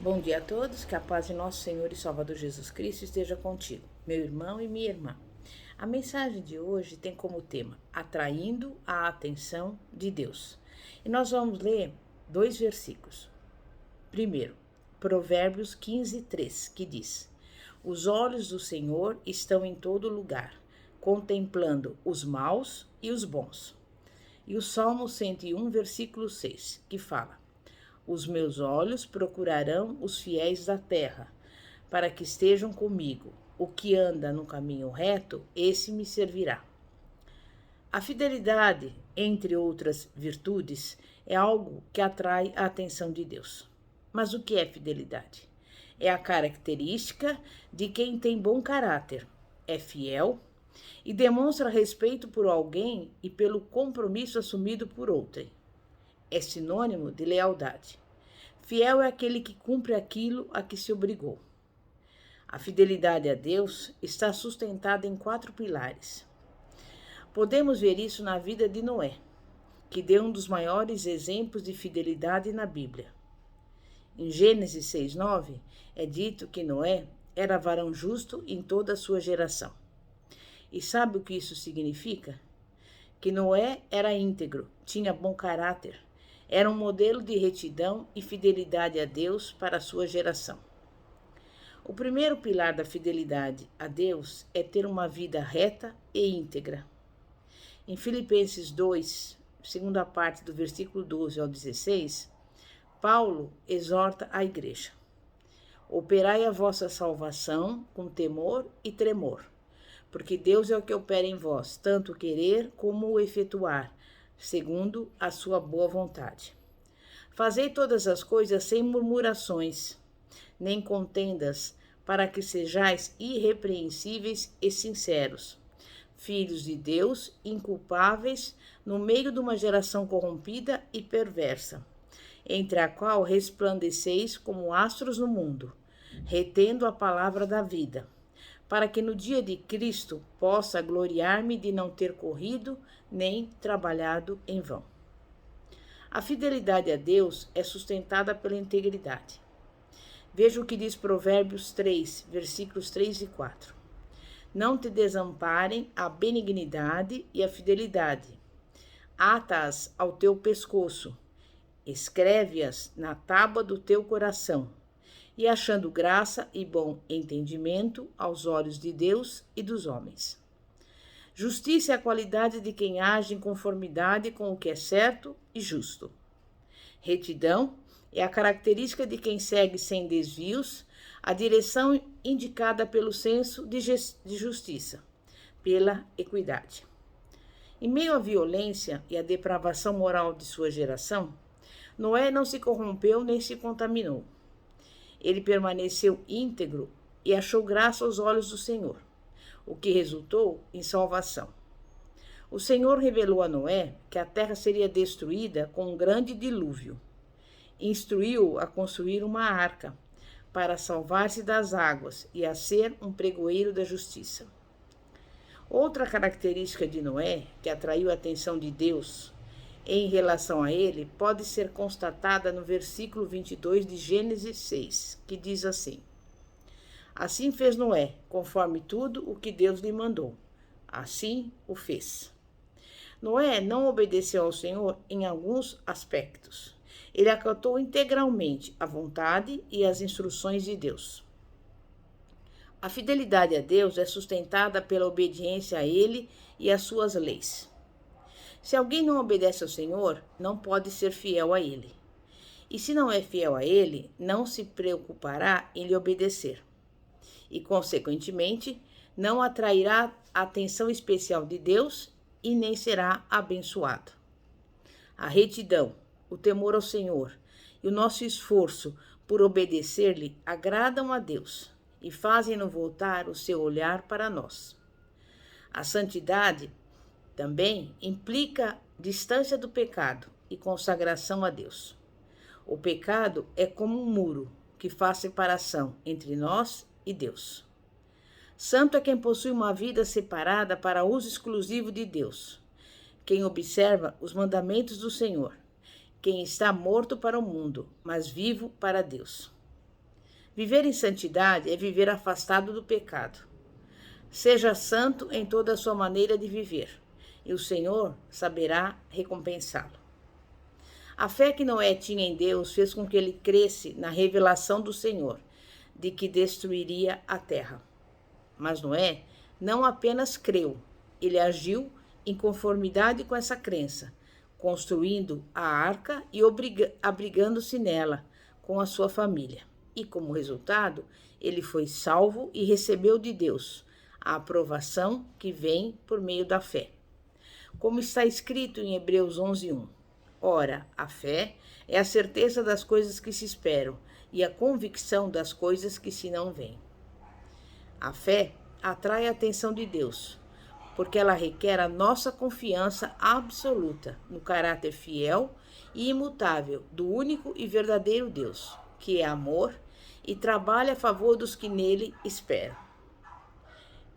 Bom dia a todos, que a paz de nosso Senhor e Salvador Jesus Cristo esteja contigo, meu irmão e minha irmã. A mensagem de hoje tem como tema Atraindo a Atenção de Deus. E nós vamos ler 2 versículos. Primeiro, Provérbios 15:3, que diz: Os olhos do Senhor estão em todo lugar, contemplando os maus e os bons. E o Salmo 101, versículo 6, que fala: Os meus olhos procurarão os fiéis da terra, para que estejam comigo. O que anda no caminho reto, esse me servirá. A fidelidade, entre outras virtudes, é algo que atrai a atenção de Deus. Mas o que é fidelidade? É a característica de quem tem bom caráter, é fiel e demonstra respeito por alguém e pelo compromisso assumido por outrem. É sinônimo de lealdade. Fiel é aquele que cumpre aquilo a que se obrigou. A fidelidade a Deus está sustentada em 4 pilares. Podemos ver isso na vida de Noé, que deu um dos maiores exemplos de fidelidade na Bíblia. Em Gênesis 6:9 é dito que Noé era varão justo em toda a sua geração. E sabe o que isso significa? Que Noé era íntegro, tinha bom caráter, era um modelo de retidão e fidelidade a Deus para a sua geração. O primeiro pilar da fidelidade a Deus é ter uma vida reta e íntegra. Em Filipenses 2, segunda parte do versículo 12 ao 16, Paulo exorta a igreja: Operai a vossa salvação com temor e tremor, porque Deus é o que opera em vós, tanto o querer como o efetuar, segundo a sua boa vontade. Fazei todas as coisas sem murmurações, nem contendas, para que sejais irrepreensíveis e sinceros, filhos de Deus, inculpáveis, no meio de uma geração corrompida e perversa, entre a qual resplandeceis como astros no mundo, retendo a palavra da vida, para que no dia de Cristo possa gloriar-me de não ter corrido nem trabalhado em vão. A fidelidade a Deus é sustentada pela integridade. Veja o que diz Provérbios 3, versículos 3 e 4. Não te desamparem a benignidade e a fidelidade. Ata-as ao teu pescoço, escreve-as na tábua do teu coração, e achando graça e bom entendimento aos olhos de Deus e dos homens. Justiça é a qualidade de quem age em conformidade com o que é certo e justo. Retidão é a característica de quem segue sem desvios a direção indicada pelo senso de justiça, pela equidade. Em meio à violência e à depravação moral de sua geração, Noé não se corrompeu nem se contaminou. Ele permaneceu íntegro e achou graça aos olhos do Senhor, o que resultou em salvação. O Senhor revelou a Noé que a terra seria destruída com um grande dilúvio. Instruiu-o a construir uma arca para salvar-se das águas e a ser um pregoeiro da justiça. Outra característica de Noé, que atraiu a atenção de Deus em relação a ele, pode ser constatada no versículo 22 de Gênesis 6, que diz assim: Assim fez Noé, conforme tudo o que Deus lhe mandou. Assim o fez. Noé não obedeceu ao Senhor em alguns aspectos. Ele acatou integralmente a vontade e as instruções de Deus. A fidelidade a Deus é sustentada pela obediência a Ele e às suas leis. Se alguém não obedece ao Senhor, não pode ser fiel a Ele. E se não é fiel a Ele, não se preocupará em lhe obedecer. E, consequentemente, não atrairá a atenção especial de Deus e nem será abençoado. A retidão, o temor ao Senhor e o nosso esforço por obedecer-lhe agradam a Deus e fazem-no voltar o seu olhar para nós. A santidade também implica distância do pecado e consagração a Deus. O pecado é como um muro que faz separação entre nós e Deus. Santo é quem possui uma vida separada para uso exclusivo de Deus, quem observa os mandamentos do Senhor, quem está morto para o mundo, mas vivo para Deus. Viver em santidade é viver afastado do pecado. Seja santo em toda a sua maneira de viver, e o Senhor saberá recompensá-lo. A fé que Noé tinha em Deus fez com que ele cresce na revelação do Senhor, de que destruiria a terra. Mas Noé não apenas creu, ele agiu em conformidade com essa crença, construindo a arca e abrigando-se nela com a sua família. E como resultado, ele foi salvo e recebeu de Deus a aprovação que vem por meio da fé. Como está escrito em Hebreus 11:1. Ora, a fé é a certeza das coisas que se esperam e a convicção das coisas que se não veem. A fé atrai a atenção de Deus, porque ela requer a nossa confiança absoluta no caráter fiel e imutável do único e verdadeiro Deus, que é amor e trabalha a favor dos que nele esperam.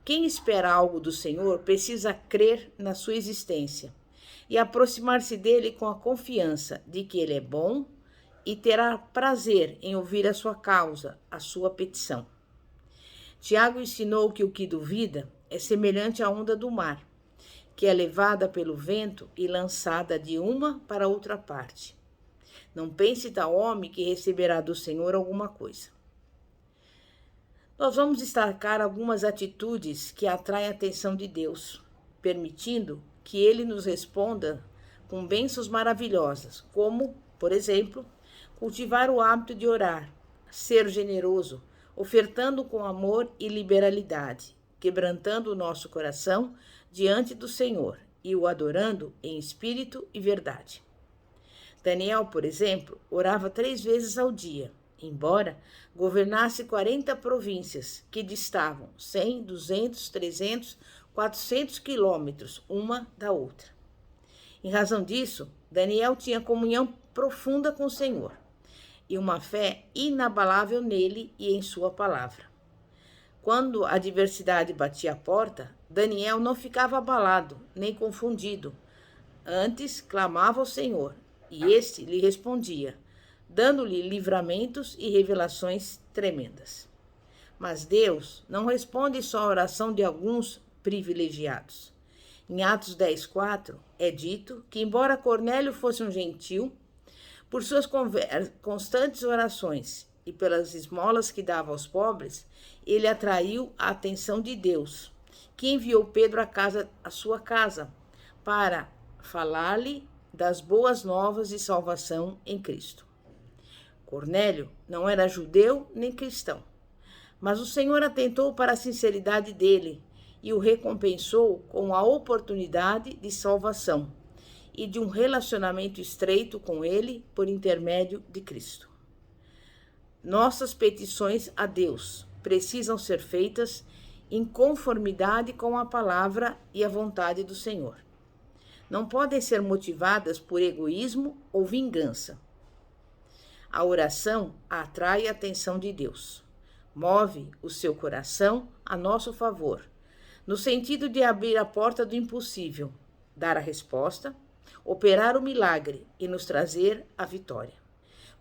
Quem espera algo do Senhor precisa crer na sua existência e aproximar-se dele com a confiança de que ele é bom e terá prazer em ouvir a sua causa, a sua petição. Tiago ensinou que o que duvida é semelhante à onda do mar, que é levada pelo vento e lançada de uma para outra parte. Não pense tal homem que receberá do Senhor alguma coisa. Nós vamos destacar algumas atitudes que atraem a atenção de Deus, permitindo que Ele nos responda com bênçãos maravilhosas, como, por exemplo, cultivar o hábito de orar, ser generoso, ofertando com amor e liberalidade, quebrantando o nosso coração diante do Senhor e o adorando em espírito e verdade. Daniel, por exemplo, orava 3 vezes ao dia, embora governasse 40 províncias que distavam 100, 200, 300, 400 quilômetros uma da outra. Em razão disso, Daniel tinha comunhão profunda com o Senhor e uma fé inabalável nele e em sua palavra. Quando a adversidade batia a porta, Daniel não ficava abalado nem confundido. Antes, clamava ao Senhor e este lhe respondia, dando-lhe livramentos e revelações tremendas. Mas Deus não responde só à oração de alguns privilegiados. Em Atos 10:4 é dito que, embora Cornélio fosse um gentil, por suas constantes orações e pelas esmolas que dava aos pobres, ele atraiu a atenção de Deus, que enviou Pedro à sua casa para falar-lhe das boas novas de salvação em Cristo. Cornélio não era judeu nem cristão, mas o Senhor atentou para a sinceridade dele e o recompensou com a oportunidade de salvação e de um relacionamento estreito com ele por intermédio de Cristo. Nossas petições a Deus precisam ser feitas em conformidade com a palavra e a vontade do Senhor. Não podem ser motivadas por egoísmo ou vingança. A oração atrai a atenção de Deus. Move o seu coração a nosso favor, no sentido de abrir a porta do impossível, dar a resposta, operar o milagre e nos trazer a vitória.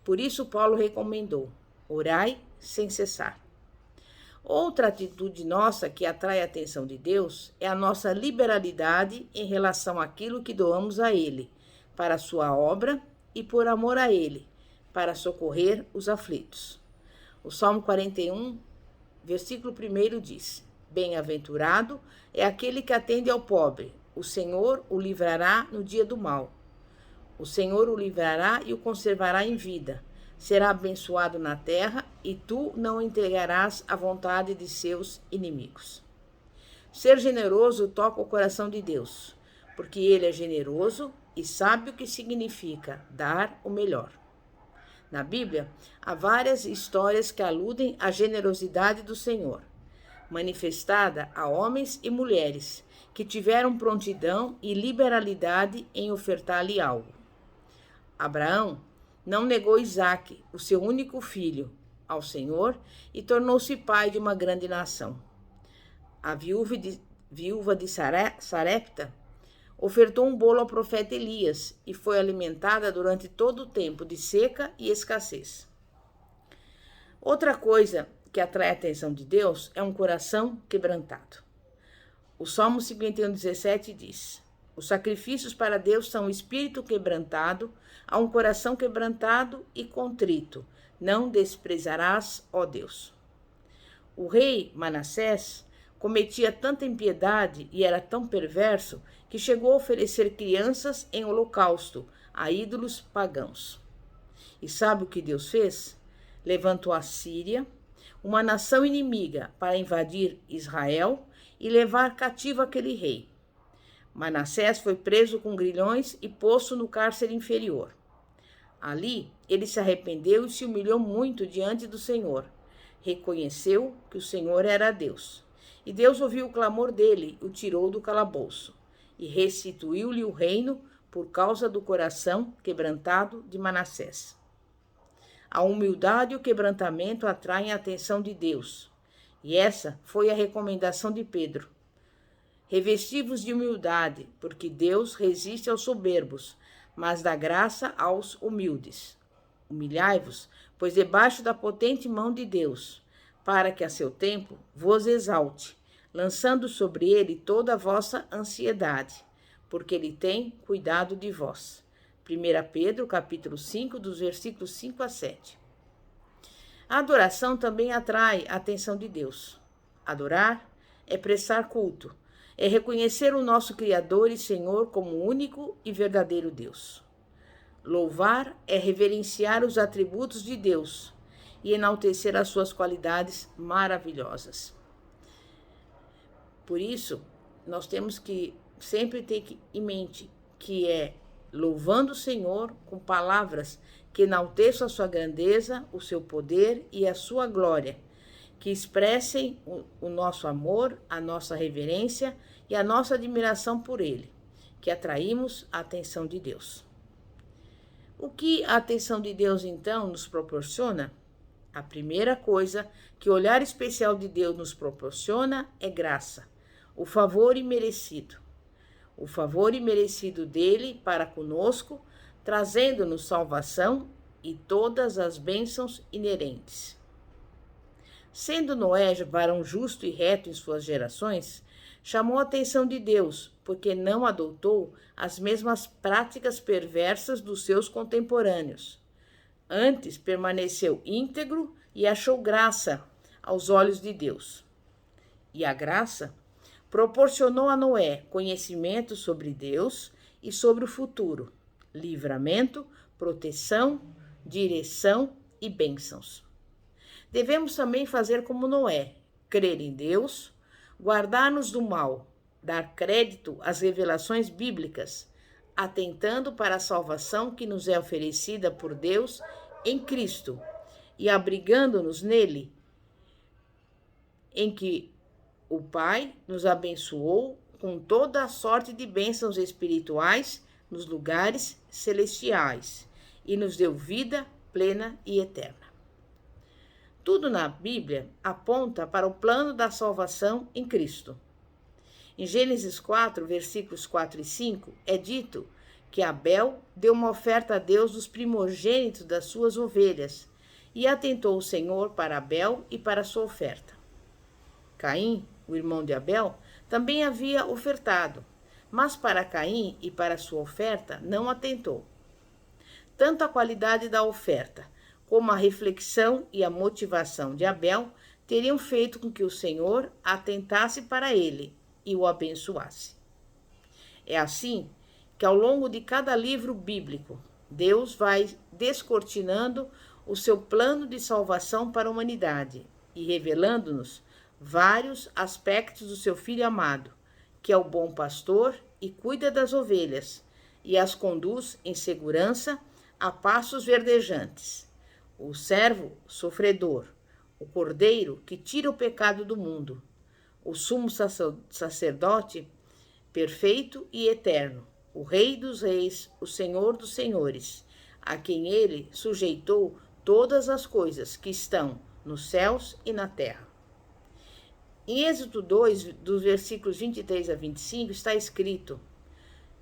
Por isso, Paulo recomendou: orai sem cessar. Outra atitude nossa que atrai a atenção de Deus é a nossa liberalidade em relação àquilo que doamos a Ele, para a sua obra e por amor a Ele, para socorrer os aflitos. O Salmo 41, versículo 1 diz: Bem-aventurado é aquele que atende ao pobre, o Senhor o livrará no dia do mal. O Senhor o livrará e o conservará em vida. Será abençoado na terra e tu não entregarás à vontade de seus inimigos. Ser generoso toca o coração de Deus, porque Ele é generoso e sabe o que significa dar o melhor. Na Bíblia, há várias histórias que aludem à generosidade do Senhor, manifestada a homens e mulheres que tiveram prontidão e liberalidade em ofertar-lhe algo. Abraão não negou Isaque, o seu único filho, ao Senhor e tornou-se pai de uma grande nação. A viúva de Sarepta ofertou um bolo ao profeta Elias e foi alimentada durante todo o tempo de seca e escassez. Outra coisa que atrai a atenção de Deus é um coração quebrantado. O Salmo 51:17 diz: os sacrifícios para Deus são o espírito quebrantado, a um coração quebrantado e contrito. Não desprezarás, ó Deus. O rei Manassés cometia tanta impiedade e era tão perverso que chegou a oferecer crianças em holocausto a ídolos pagãos. E sabe o que Deus fez? Levantou a Síria, uma nação inimiga, para invadir Israel e levar cativo aquele rei. Manassés foi preso com grilhões e posto no cárcere inferior. Ali, ele se arrependeu e se humilhou muito diante do Senhor. Reconheceu que o Senhor era Deus. E Deus ouviu o clamor dele e o tirou do calabouço. E restituiu-lhe o reino por causa do coração quebrantado de Manassés. A humildade e o quebrantamento atraem a atenção de Deus. E essa foi a recomendação de Pedro. Revesti-vos de humildade, porque Deus resiste aos soberbos, mas dá graça aos humildes. Humilhai-vos, pois debaixo da potente mão de Deus, para que a seu tempo vos exalte, lançando sobre ele toda a vossa ansiedade, porque ele tem cuidado de vós. 1 Pedro, capítulo 5, dos versículos 5 a 7. A adoração também atrai a atenção de Deus. Adorar é prestar culto, é reconhecer o nosso Criador e Senhor como único e verdadeiro Deus. Louvar é reverenciar os atributos de Deus e enaltecer as suas qualidades maravilhosas. Por isso, nós temos que sempre ter em mente que é louvando o Senhor com palavras que enalteçam a sua grandeza, o seu poder e a sua glória, que expressem o nosso amor, a nossa reverência e a nossa admiração por Ele, que atraímos a atenção de Deus. O que a atenção de Deus, então, nos proporciona? A primeira coisa que o olhar especial de Deus nos proporciona é graça, o favor imerecido. O favor imerecido dele para conosco, trazendo-nos salvação e todas as bênçãos inerentes. Sendo Noé varão justo e reto em suas gerações, chamou a atenção de Deus, porque não adotou as mesmas práticas perversas dos seus contemporâneos. Antes permaneceu íntegro e achou graça aos olhos de Deus. E a graça proporcionou a Noé conhecimento sobre Deus e sobre o futuro, livramento, proteção, direção e bênçãos. Devemos também fazer como Noé, crer em Deus, guardar-nos do mal, dar crédito às revelações bíblicas, atentando para a salvação que nos é oferecida por Deus em Cristo e abrigando-nos nele, em que o Pai nos abençoou com toda a sorte de bênçãos espirituais nos lugares celestiais e nos deu vida plena e eterna. Tudo na Bíblia aponta para o plano da salvação em Cristo. Em Gênesis 4, versículos 4 e 5, é dito que Abel deu uma oferta a Deus dos primogênitos das suas ovelhas e atentou o Senhor para Abel e para sua oferta. Caim, o irmão de Abel, também havia ofertado, mas para Caim e para sua oferta não atentou. Tanto a qualidade da oferta como a reflexão e a motivação de Abel teriam feito com que o Senhor atentasse para ele e o abençoasse. É assim que ao longo de cada livro bíblico, Deus vai descortinando o seu plano de salvação para a humanidade e revelando-nos vários aspectos do seu Filho amado, que é o bom pastor e cuida das ovelhas e as conduz em segurança a pastos verdejantes. O servo sofredor, o cordeiro que tira o pecado do mundo, o sumo sacerdote perfeito e eterno, o Rei dos reis, o Senhor dos senhores, a quem ele sujeitou todas as coisas que estão nos céus e na terra. Em Êxodo 2, dos versículos 23 a 25, está escrito: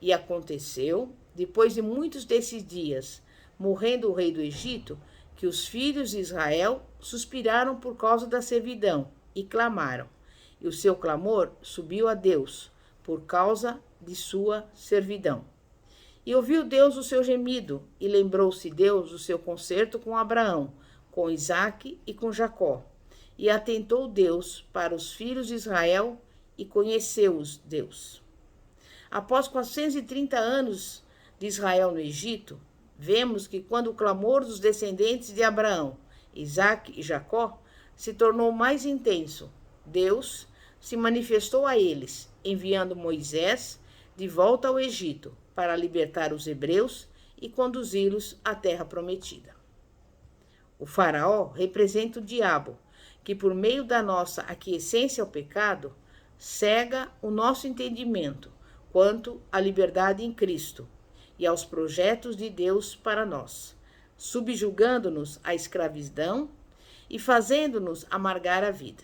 E aconteceu, depois de muitos desses dias, morrendo o rei do Egito, que os filhos de Israel suspiraram por causa da servidão e clamaram. E o seu clamor subiu a Deus por causa de sua servidão. E ouviu Deus o seu gemido, e lembrou-se Deus do seu concerto com Abraão, com Isaque e com Jacó. E atentou Deus para os filhos de Israel, e conheceu-os Deus. Após 430 anos de Israel no Egito, vemos que quando o clamor dos descendentes de Abraão, Isaque e Jacó se tornou mais intenso, Deus se manifestou a eles, enviando Moisés de volta ao Egito para libertar os hebreus e conduzi-los à terra prometida. O faraó representa o diabo, que por meio da nossa aquiescência ao pecado, cega o nosso entendimento quanto à liberdade em Cristo e aos projetos de Deus para nós, subjugando-nos à escravidão e fazendo-nos amargar a vida.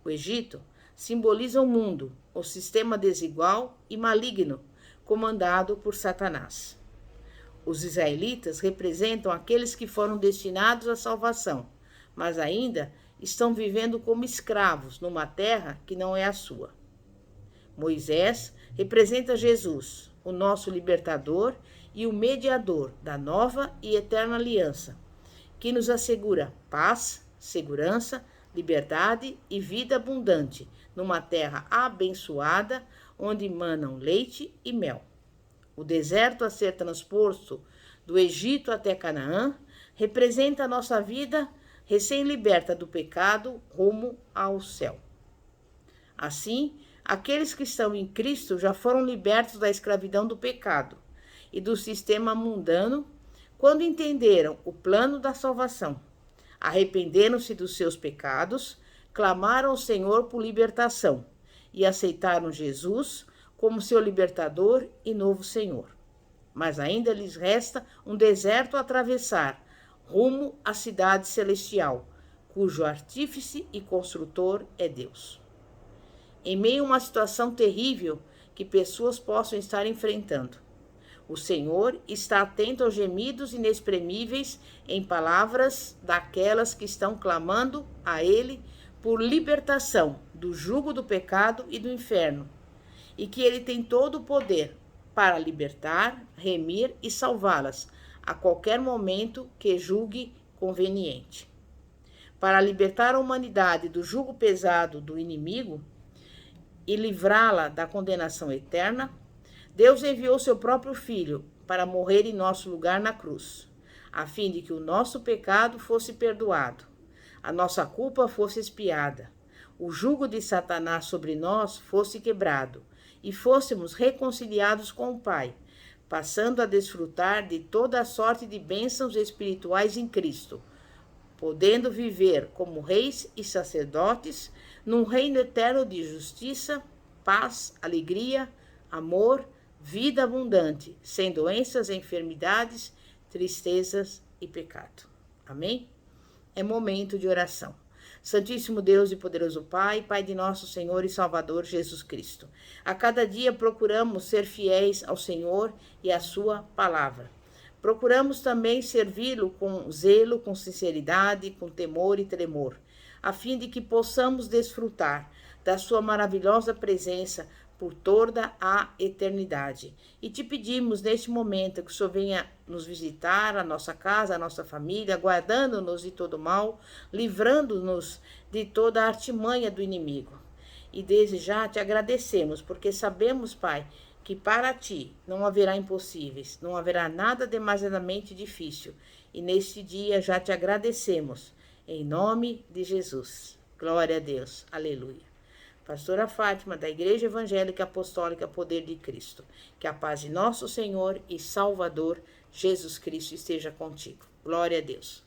O Egito simboliza o mundo, o sistema desigual e maligno, comandado por Satanás. Os israelitas representam aqueles que foram destinados à salvação, mas ainda estão vivendo como escravos numa terra que não é a sua. Moisés representa Jesus, o nosso libertador e o mediador da nova e eterna aliança, que nos assegura paz, segurança, liberdade e vida abundante numa terra abençoada, onde manam leite e mel. O deserto a ser transposto do Egito até Canaã representa a nossa vida recém-liberta do pecado rumo ao céu. Assim, aqueles que estão em Cristo já foram libertos da escravidão do pecado e do sistema mundano quando entenderam o plano da salvação. Arrependeram-se dos seus pecados, clamaram ao Senhor por libertação e aceitaram Jesus como seu libertador e novo Senhor. Mas ainda lhes resta um deserto a atravessar, rumo à cidade celestial, cujo artífice e construtor é Deus. Em meio a uma situação terrível que pessoas possam estar enfrentando, o Senhor está atento aos gemidos inexprimíveis em palavras daquelas que estão clamando a Ele por libertação do jugo do pecado e do inferno, e que Ele tem todo o poder para libertar, remir e salvá-las a qualquer momento que julgue conveniente. Para libertar a humanidade do jugo pesado do inimigo e livrá-la da condenação eterna, Deus enviou seu próprio Filho para morrer em nosso lugar na cruz, a fim de que o nosso pecado fosse perdoado, a nossa culpa fosse expiada, o jugo de Satanás sobre nós fosse quebrado e fôssemos reconciliados com o Pai, passando a desfrutar de toda a sorte de bênçãos espirituais em Cristo, podendo viver como reis e sacerdotes num reino eterno de justiça, paz, alegria, amor, vida abundante, sem doenças, enfermidades, tristezas e pecado. Amém? É momento de oração. Santíssimo Deus e poderoso Pai, Pai de nosso Senhor e Salvador Jesus Cristo. A cada dia procuramos ser fiéis ao Senhor e à sua palavra. Procuramos também servi-lo com zelo, com sinceridade, com temor e tremor, a fim de que possamos desfrutar da sua maravilhosa presença por toda a eternidade. E te pedimos neste momento que o Senhor venha nos visitar, a nossa casa, a nossa família, guardando-nos de todo mal, livrando-nos de toda a artimanha do inimigo. E desde já te agradecemos, porque sabemos, Pai, que para ti não haverá impossíveis, não haverá nada demasiadamente difícil. E neste dia já te agradecemos, em nome de Jesus. Glória a Deus. Aleluia. Pastora Fátima, da Igreja Evangélica Apostólica Poder de Cristo. Que a paz de nosso Senhor e Salvador Jesus Cristo esteja contigo. Glória a Deus.